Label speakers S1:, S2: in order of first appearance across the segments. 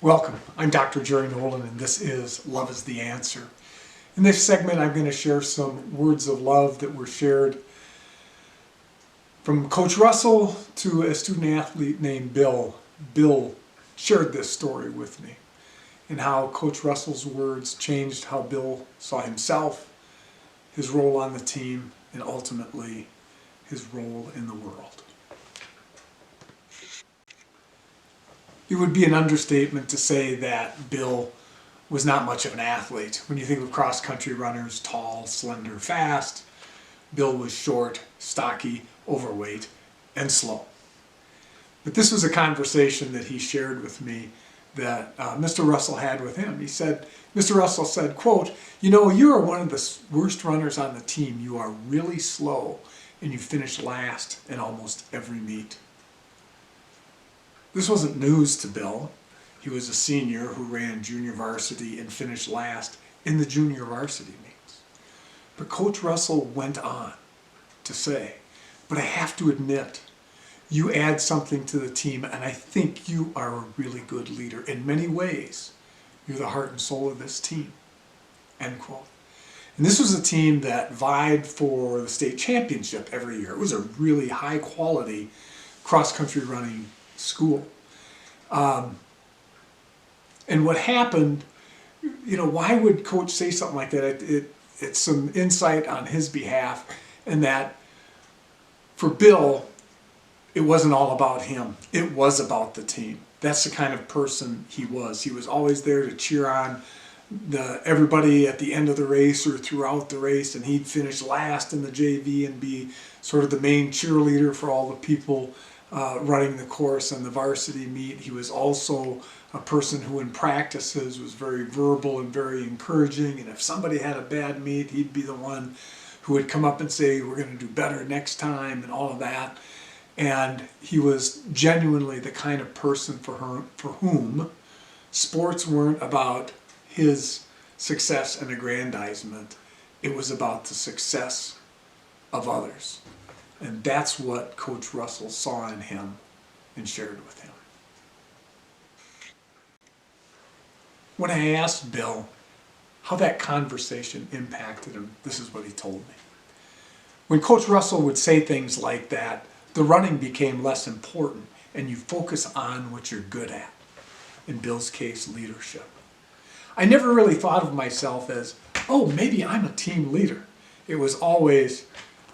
S1: Welcome, I'm Dr. Jerry Nolan and this is Love is the Answer. In this segment I'm going to share some words of love that were shared from Coach Russell to a student athlete named Bill. Bill shared this story with me and how Coach Russell's words changed how Bill saw himself, his role on the team, and ultimately his role in the world. It would be an understatement to say that Bill was not much of an athlete. When you think of cross-country runners, tall, slender, fast, Bill was short, stocky, overweight, and slow. But this was a conversation that he shared with me that Mr. Russell had with him. He said, Mr. Russell said, quote, "You know, you are one of the worst runners on the team. You are really slow and you finish last in almost every meet." This wasn't news to Bill. He was a senior who ran junior varsity and finished last in the junior varsity meets. But Coach Russell went on to say, "But I have to admit, you add something to the team and I think you are a really good leader. In many ways, you're the heart and soul of this team." End quote. And this was a team that vied for the state championship every year. It was a really high quality cross-country running school. And what happened, you know, why would Coach say something like that? It's some insight on his behalf, and that for Bill, it wasn't all about him. It was about the team. That's the kind of person he was. He was always there to cheer on everybody at the end of the race or throughout the race, and he'd finish last in the JV and be sort of the main cheerleader for all the people running the course and the varsity meet. He was also a person who in practices was very verbal and very encouraging, and if somebody had a bad meet, he'd be the one who would come up and say, "We're going to do better next time," and all of that. And he was genuinely the kind of person for whom sports weren't about his success and aggrandizement. It was about the success of others. And that's what Coach Russell saw in him and shared with him. When I asked Bill how that conversation impacted him, this is what he told me. When Coach Russell would say things like that, the running became less important and you focus on what you're good at. In Bill's case, leadership. I never really thought of myself as, oh, maybe I'm a team leader. It was always,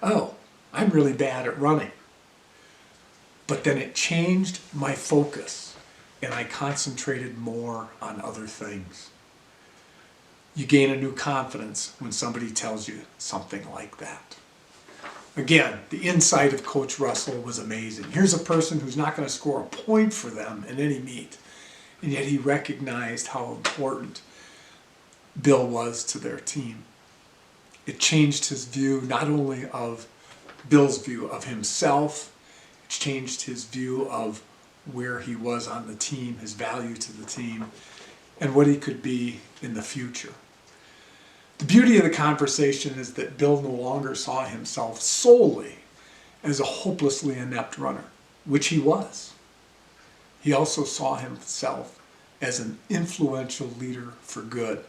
S1: oh, I'm really bad at running. But then it changed my focus and I concentrated more on other things. You gain a new confidence when somebody tells you something like that. Again, the insight of Coach Russell was amazing. Here's a person who's not going to score a point for them in any meet, and yet he recognized how important Bill was to their team. It changed his view not only of Bill's view of himself, it changed his view of where he was on the team, his value to the team, and what he could be in the future. The beauty of the conversation is that Bill no longer saw himself solely as a hopelessly inept runner, which he was. He also saw himself as an influential leader for good,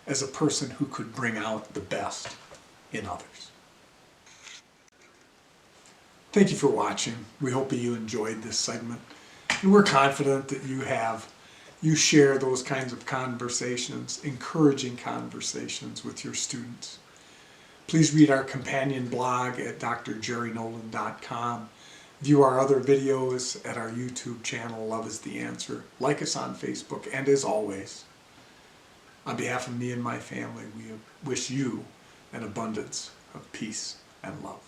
S1: as a person who could bring out the best in others. Thank you for watching. We hope that you enjoyed this segment. And we're confident that you share those kinds of conversations, encouraging conversations with your students. Please read our companion blog at drjerrynolan.com. View our other videos at our YouTube channel, Love is the Answer. Like us on Facebook, and as always, on behalf of me and my family, we wish you an abundance of peace and love.